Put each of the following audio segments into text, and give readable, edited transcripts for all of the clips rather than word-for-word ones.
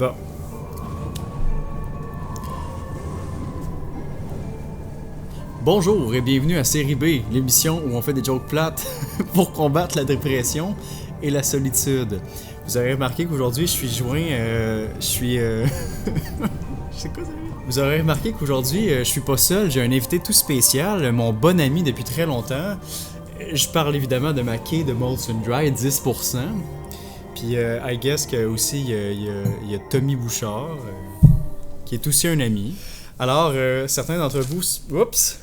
Bon. Bonjour et bienvenue à Série B, l'émission où on fait des jokes plates pour combattre la dépression et la solitude. Vous avez remarqué qu'aujourd'hui je suis joint... je sais quoi ça veut dire? Vous aurez remarqué qu'aujourd'hui je suis pas seul, j'ai un invité tout spécial, mon bon ami depuis très longtemps. Je parle évidemment de ma quai de Molson Dry, 10%. Puis I guess que aussi il y a Tommy Bouchard, qui est aussi un ami. Alors certains d'entre vous... Oups!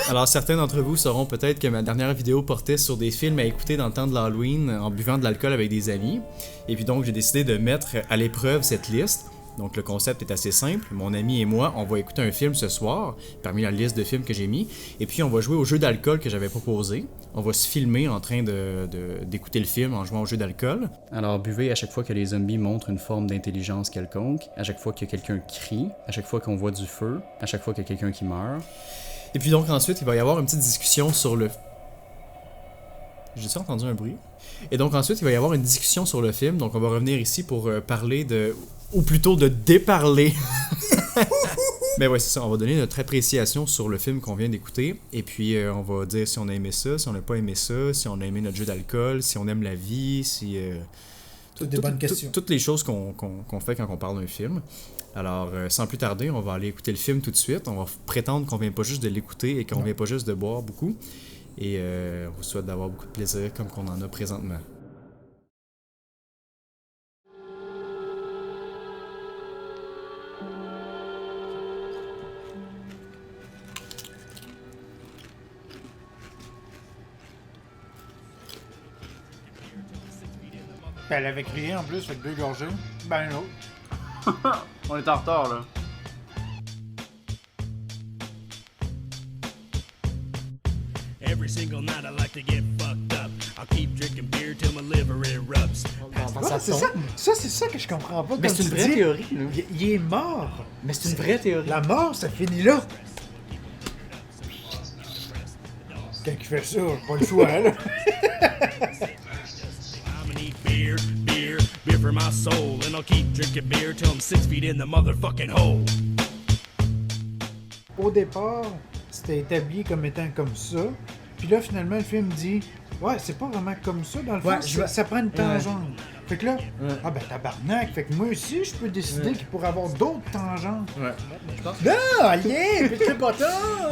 Alors certains d'entre vous sauront peut-être que ma dernière vidéo portait sur des films à écouter dans le temps de l'Halloween en buvant de l'alcool avec des amis. Et puis donc j'ai décidé de mettre à l'épreuve cette liste. Donc le concept est assez simple. Mon ami et moi, on va écouter un film ce soir, parmi la liste de films que j'ai mis. Et puis on va jouer au jeu d'alcool que j'avais proposé. On va se filmer en train d'écouter le film en jouant au jeu d'alcool. Alors buvez à chaque fois que les zombies montrent une forme d'intelligence quelconque, à chaque fois que quelqu'un crie, à chaque fois qu'on voit du feu, à chaque fois qu'il y a quelqu'un qui meurt. Et puis donc ensuite, il va y avoir une petite discussion sur le... J'ai-tu entendu un bruit? Et donc ensuite, il va y avoir une discussion sur le film. Donc on va revenir ici pour parler de... Ou plutôt de déparler. Mais ouais, c'est ça. On va donner notre appréciation sur le film qu'on vient d'écouter. Et puis on va dire si on a aimé ça, si on n'a pas aimé ça, si on a aimé notre jeu d'alcool, si on aime la vie, si... Toutes des bonnes questions. Toutes les choses qu'on fait quand on parle d'un film. Alors, sans plus tarder, on va aller écouter le film tout de suite. On va prétendre qu'on vient pas juste de l'écouter et qu'on vient pas juste de boire beaucoup. Et on vous souhaite d'avoir beaucoup de plaisir comme qu'on en a présentement. Ben, elle avait crié en plus, fait que 2 gorgées. Ben l'autre. On est en retard, là. Every single night I like to get fucked up. I'll keep drinking beer till my liver erupts. Ouais, c'est ça. Ça, c'est ça que je comprends pas. Mais Comme c'est une tu vraie dis, théorie, là. Il est mort. Mais c'est une vraie théorie. La mort, ça finit là. Quand il fait ça, pas le choix, là. I'm gonna eat beer, beer, beer for my soul. And I'll keep drinking beer till I'm 6 feet in the motherfucking hole. Au départ, c'était établi comme étant comme ça. Puis là, finalement, le film dit ouais, c'est pas vraiment comme ça. Dans le fond, ça prend une tangente. Fait que là, ah ben tabarnak. Fait que moi aussi, je peux décider qu'il pourrait avoir d'autres tangentes. Ouais. Je pense Non, allez, puis pas tant.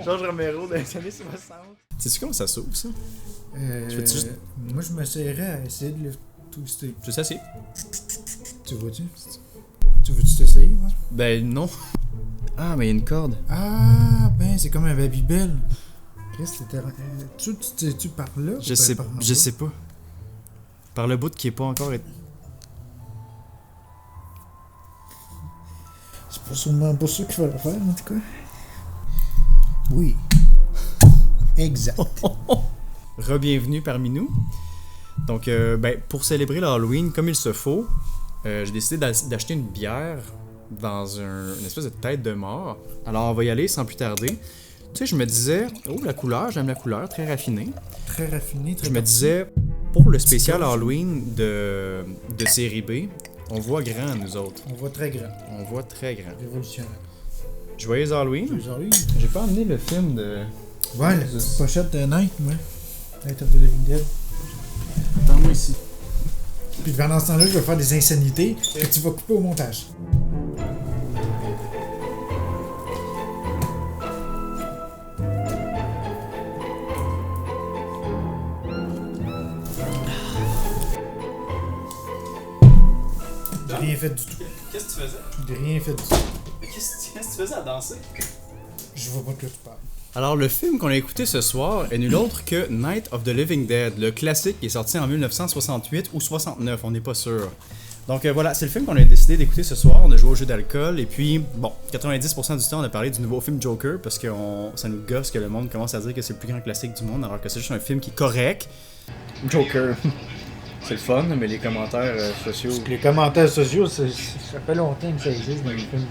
Georges Romero dans les années 60. Sais-tu comment ça s'ouvre, ça? fais-tu juste- Moi, je m'essayerais à essayer de le twister. Je sais assez. Tu vois-tu? Tu veux-tu t'essayer, moi? Ben non. Ah, mais il y a une corde. Ah, ben, c'est comme un Babybel. Qu'est-ce que tu par là? Je ou sais, par en je bas? sais pas. Par le bout qui est pas encore... C'est pas sûrement pas ça qu'il fallait faire, en tout cas. Oui. Exact. Re-bienvenue parmi nous. Donc, ben, pour célébrer l'Halloween comme il se faut, j'ai décidé d'acheter une bière dans une espèce de tête de mort. Alors, on va y aller sans plus tarder. Tu sais, je me disais, oh, la couleur, j'aime la couleur, très raffinée. Très raffiné, très Je me parti. disais, pour le spécial Halloween de série B, on voit grand, nous autres. On voit très grand. On voit très grand. Révolutionnaire. Joyeux Halloween. Aujourd'hui. J'ai pas amené le film de... Ouais, la petite pochette de Night, moi. Night of the Living Dead. Attends-moi ici. Puis pendant ce temps-là, je vais faire des insanités que tu vas couper au montage. J'ai rien fait du tout. Qu'est-ce que tu faisais? J'ai rien fait du tout. Qu'est-ce que tu faisais à danser? Je vois pas de quoi tu parles. Alors, le film qu'on a écouté ce soir est nul autre que Night of the Living Dead, le classique qui est sorti en 1968 ou 69, on n'est pas sûr. Donc voilà, c'est le film qu'on a décidé d'écouter ce soir. On a joué au jeu d'alcool et puis, bon, 90% du temps, on a parlé du nouveau film Joker parce que ça nous gosse que le monde commence à dire que c'est le plus grand classique du monde alors que c'est juste un film qui est correct. Joker. C'est le fun, mais les commentaires sociaux... Les commentaires sociaux, ça fait longtemps que ça existe dans les films.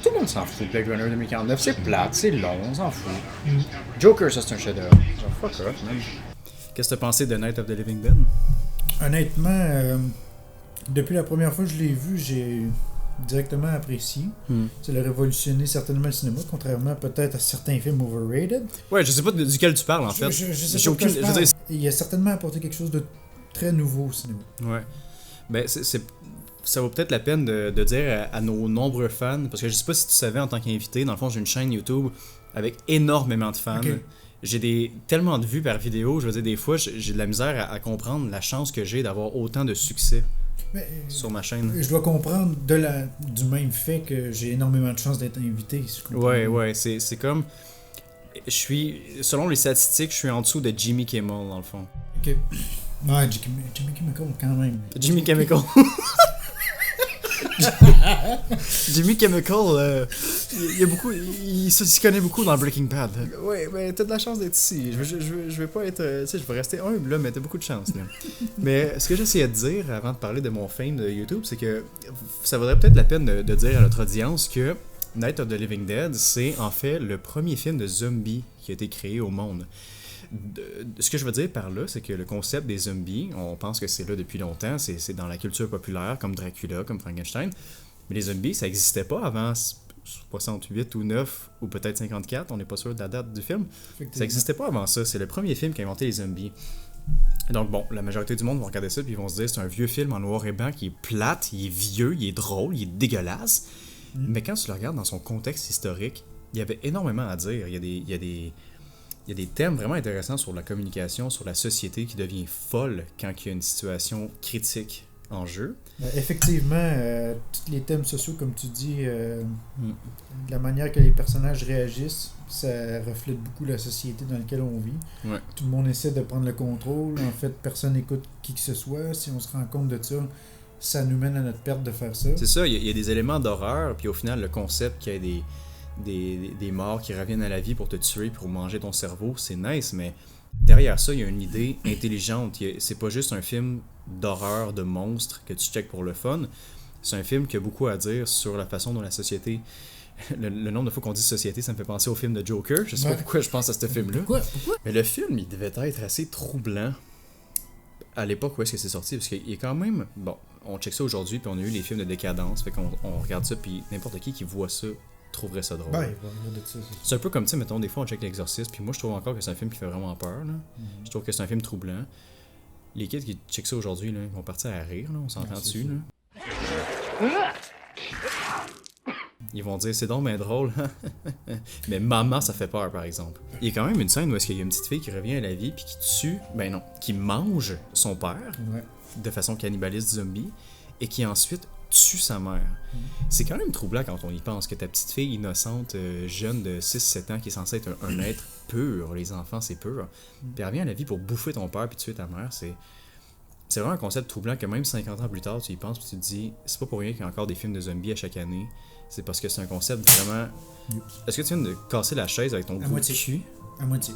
Tout le monde s'en fout de Blade Runner 2049. C'est plate, c'est long, on s'en fout. Joker, ça c'est un chef-d'œuvre. Fuck off, man. Qu'est-ce que t'as pensé de Night of the Living Dead? Honnêtement, depuis la première fois que je l'ai vu, j'ai directement apprécié. Ça a révolutionné certainement le cinéma, contrairement peut-être à certains films overrated. Ouais, je sais pas duquel tu parles en fait. Je sais pas aucune... Il a certainement apporté quelque chose de très nouveau au cinéma. Ouais. Ben, ça vaut peut-être la peine de dire à nos nombreux fans, parce que je sais pas si tu savais en tant qu'invité, dans le fond j'ai une chaîne YouTube avec énormément de fans. Okay. J'ai tellement de vues par vidéo, je veux dire des fois j'ai de la misère à comprendre la chance que j'ai d'avoir autant de succès sur ma chaîne. Je dois comprendre du même fait que j'ai énormément de chance d'être invité. Ouais, c'est comme... selon les statistiques, je suis en dessous de Jimmy Kimmel dans le fond. Ok. Ouais, Jimmy Kimmel quand même. Jimmy Chemical. Jimmy Chemical, il se connaît beaucoup dans Breaking Bad. Ouais, mais t'as de la chance d'être ici. Je vais pas être, tu sais, je vais rester humble là, mais t'as beaucoup de chance là. Mais ce que j'essayais de dire avant de parler de mon fame de YouTube, c'est que ça vaudrait peut-être la peine de dire à notre audience que Night of the Living Dead, c'est en fait le premier film de zombies qui a été créé au monde. Ce que je veux dire par là, c'est que le concept des zombies, on pense que c'est là depuis longtemps, c'est dans la culture populaire, comme Dracula, comme Frankenstein, mais les zombies, ça n'existait pas avant 68 ou 9, ou peut-être 54, on n'est pas sûr de la date du film. Ça n'existait pas avant ça, c'est le premier film qui a inventé les zombies. Donc bon, la majorité du monde vont regarder ça, puis ils vont se dire c'est un vieux film en noir et blanc qui est plate, il est vieux, il est drôle, il est dégueulasse, mais quand tu le regardes dans son contexte historique, il y avait énormément à dire, il y a des thèmes vraiment intéressants sur la communication, sur la société qui devient folle quand il y a une situation critique en jeu. Effectivement, tous les thèmes sociaux, comme tu dis, la manière que les personnages réagissent, ça reflète beaucoup la société dans laquelle on vit. Ouais. Tout le monde essaie de prendre le contrôle. En fait, personne n'écoute qui que ce soit. Si on se rend compte de ça, ça nous mène à notre perte de faire ça. C'est ça, il y a des éléments d'horreur, puis au final, le concept qu'il y ait des morts qui reviennent à la vie pour te tuer, pour manger ton cerveau, c'est nice, mais derrière ça, il y a une idée intelligente. C'est pas juste un film d'horreur, de monstres que tu checkes pour le fun. C'est un film qui a beaucoup à dire sur la façon dont la société... Le nombre de fois qu'on dit société, ça me fait penser au film de Joker. Je sais pas pourquoi je pense à ce film-là. Pourquoi? Mais le film, il devait être assez troublant à l'époque où est-ce que c'est sorti, parce qu'il est quand même... Bon, on check ça aujourd'hui, puis on a eu les films de décadence, fait qu'on regarde ça, puis n'importe qui voit ça trouverait ça drôle. C'est un peu comme, tu sais, mettons, des fois on check l'Exorciste, puis moi je trouve encore que c'est un film qui fait vraiment peur, là. Je trouve que c'est un film troublant. Les kids qui checkent ça aujourd'hui, là, ils vont partir à rire, là, on s'entend dessus, là. Ils vont dire, c'est donc bien drôle, mais maman, ça fait peur, par exemple. Il y a quand même une scène où est-ce qu'il y a une petite fille qui revient à la vie, puis qui tue, qui mange son père, de façon cannibaliste zombie, et qui ensuite tue sa mère. C'est quand même troublant quand on y pense, que ta petite fille innocente, jeune de 6-7 ans, qui est censée être un être pur, les enfants c'est pur, puis elle revient à la vie pour bouffer ton père puis tuer ta mère, c'est vraiment un concept troublant que même 50 ans plus tard tu y penses puis tu te dis, c'est pas pour rien qu'il y a encore des films de zombies à chaque année, c'est parce que c'est un concept vraiment... Est-ce que tu viens de casser la chaise avec ton gros cul? À moitié.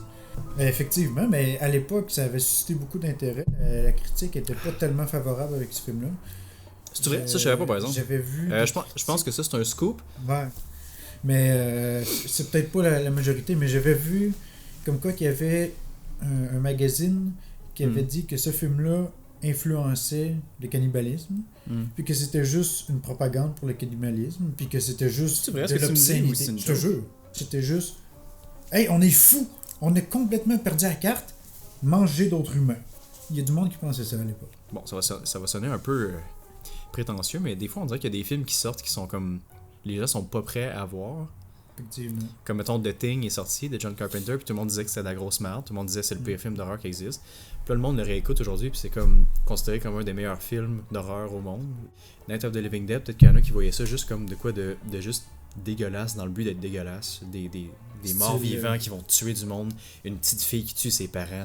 Effectivement, mais à l'époque ça avait suscité beaucoup d'intérêt, la critique était pas tellement favorable avec ce film-là. C'est vrai? Ça, je savais pas, par exemple. J'avais vu... je pense que ça, c'est un scoop. Ouais. Mais c'est peut-être pas la majorité, mais j'avais vu comme quoi qu'il y avait un magazine qui avait dit que ce film-là influençait le cannibalisme, puis que c'était juste une propagande pour le cannibalisme, puis que c'était juste de l'obscénité. Je te jure. C'était juste... Hey, on est fous! On est complètement perdu à la carte. Manger d'autres humains. Il y a du monde qui pensait ça à l'époque. Bon, ça va sonner un peu... prétentieux, mais des fois on dirait qu'il y a des films qui sortent qui sont comme les gens sont pas prêts à voir. Effectivement. Comme mettons The Thing est sorti de John Carpenter, puis tout le monde disait que c'était de la grosse merde, tout le monde disait que c'est le pire film d'horreur qui existe. Puis là le monde le réécoute aujourd'hui, puis c'est comme considéré comme un des meilleurs films d'horreur au monde. Night of the Living Dead, peut-être qu'il y en a qui voyaient ça juste comme de quoi de juste dégueulasse dans le but d'être dégueulasse, des morts vivants qui vont tuer du monde, une petite fille qui tue ses parents,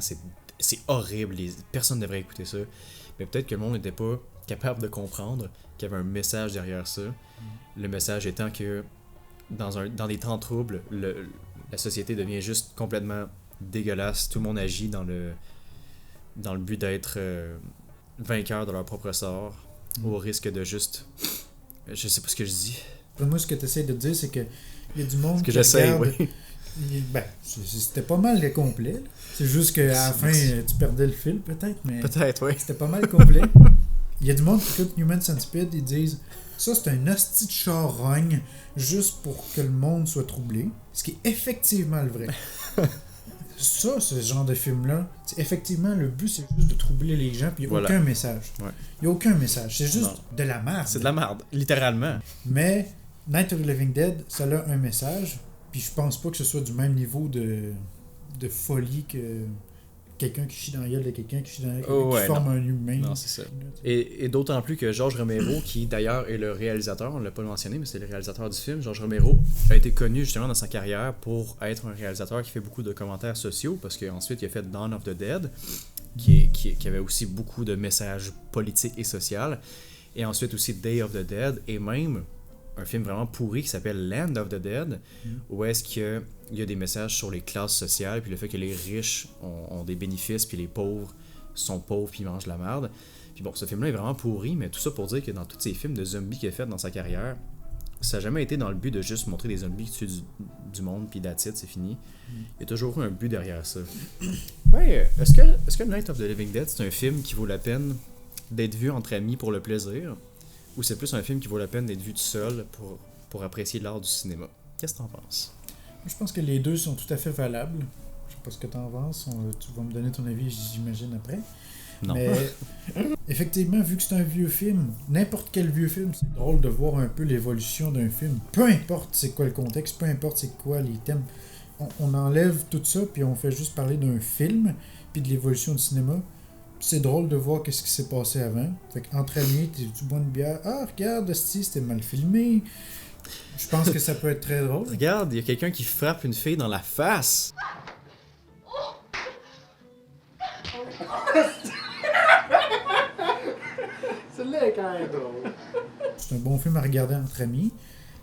c'est horrible, personne ne devrait écouter ça. Mais peut-être que le monde n'était pas capable de comprendre qu'il y avait un message derrière ça. Le message étant que dans des temps troubles, la société devient juste complètement dégueulasse. Tout le monde agit dans le but d'être vainqueur de leur propre sort, au risque de juste... Je sais pas ce que je dis. Moi, ce que tu essaies de dire, c'est que il y a du monde qui regarde Ben, c'était pas mal complet. Là. C'est juste qu'à la fin, tu perdais le fil, peut-être, mais... Peut-être, oui. C'était pas mal complet. Il y a du monde qui écoute Human Centipede, ils disent « Ça, c'est un hostie de charogne juste pour que le monde soit troublé. » Ce qui est effectivement le vrai. Ça, ce genre de film-là, effectivement, le but, c'est juste de troubler les gens, puis il n'y a aucun message. Il n'y a aucun message. C'est juste de la merde. C'est de la merde, littéralement. Mais Night of the Living Dead, ça a un message, puis je pense pas que ce soit du même niveau de folie que quelqu'un qui chie dans la gueule de quelqu'un qui chie dans la gueule, qui forme un humain. Non, c'est ça. Et d'autant plus que George Romero, qui d'ailleurs est le réalisateur, on l'a pas mentionné, mais c'est le réalisateur du film, George Romero a été connu justement dans sa carrière pour être un réalisateur qui fait beaucoup de commentaires sociaux, parce qu'ensuite il a fait Dawn of the Dead, qui avait aussi beaucoup de messages politiques et sociaux, et ensuite aussi Day of the Dead, et même un film vraiment pourri qui s'appelle Land of the Dead, où est-ce qu'il y a des messages sur les classes sociales, puis le fait que les riches ont des bénéfices, puis les pauvres sont pauvres, puis ils mangent de la merde. Puis bon, ce film-là est vraiment pourri, mais tout ça pour dire que dans tous ces films de zombies qu'il a fait dans sa carrière, ça n'a jamais été dans le but de juste montrer des zombies qui tuent du monde, puis that's it, c'est fini. Il y a toujours eu un but derrière ça. Ouais, est-ce que Night of the Living Dead, c'est un film qui vaut la peine d'être vu entre amis pour le plaisir, ou c'est plus un film qui vaut la peine d'être vu tout seul pour apprécier l'art du cinéma? Qu'est-ce que t'en penses? Je pense que les deux sont tout à fait valables. Je sais pas ce que t'en penses. Tu vas me donner ton avis, j'imagine, après. Non. Mais effectivement, vu que c'est un vieux film, n'importe quel vieux film, c'est drôle de voir un peu l'évolution d'un film. Peu importe c'est quoi le contexte, peu importe c'est quoi les thèmes. On enlève tout ça, puis on fait juste parler d'un film, puis de l'évolution du cinéma. C'est drôle de voir qu'est-ce qui s'est passé avant. Fait qu'entre amis, tu bois une bière. Ah, regarde, c'était mal filmé. Je pense que ça peut être très drôle. Regarde, il y a quelqu'un qui frappe une fille dans la face. Celle-là est quand même drôle. C'est un bon film à regarder entre amis.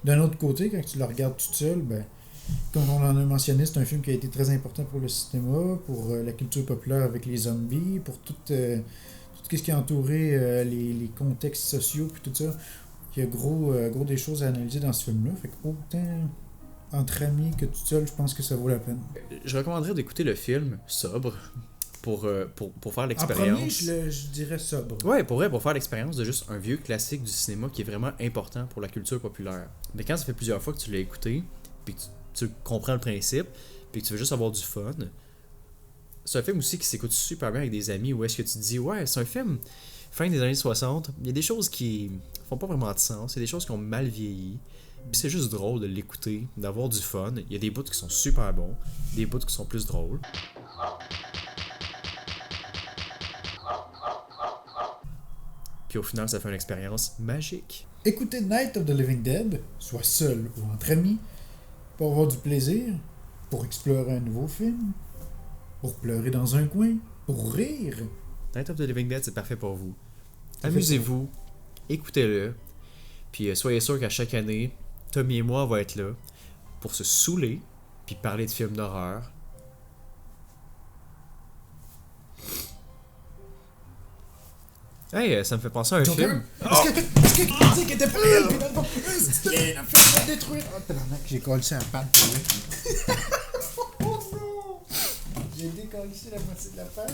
D'un autre côté, quand tu le regardes tout seul, ben, comme on en a mentionné, c'est un film qui a été très important pour le cinéma, pour la culture populaire avec les zombies, pour tout ce qui a entouré les contextes sociaux, puis tout ça. Il y a gros des choses à analyser dans ce film-là. Fait que autant entre amis que tout seul, je pense que ça vaut la peine. Je recommanderais d'écouter le film sobre pour faire l'expérience. En premier, je dirais sobre. Ouais, pour faire l'expérience de juste un vieux classique du cinéma qui est vraiment important pour la culture populaire. Mais quand ça fait plusieurs fois que tu l'as écouté, puis que tu comprends le principe, puis que tu veux juste avoir du fun, c'est un film aussi qui s'écoute super bien avec des amis, où est-ce que tu te dis, ouais, c'est un film fin des années 60, il y a des choses qui font pas vraiment de sens, il y a des choses qui ont mal vieilli, puis c'est juste drôle de l'écouter, d'avoir du fun. Il y a des bouts qui sont super bons, des bouts qui sont plus drôles. Puis au final, ça fait une expérience magique. Écoutez Night of the Living Dead, soit seul ou entre amis, pour avoir du plaisir, pour explorer un nouveau film, pour pleurer dans un coin, pour rire. Night of the Living Dead, c'est parfait pour vous. Amusez-vous, écoutez-le, puis soyez sûr qu'à chaque année, Tommy et moi va être là pour se saouler, puis parler de films d'horreur. Hey, ça me fait penser à un film. Est-ce que tu disais qu'il était pas elle, puis pas plus? C'était un film à détruire. Oh, tabarnak, j'ai collé ça à la patte. Oh non! J'ai décollé la moitié de la patte.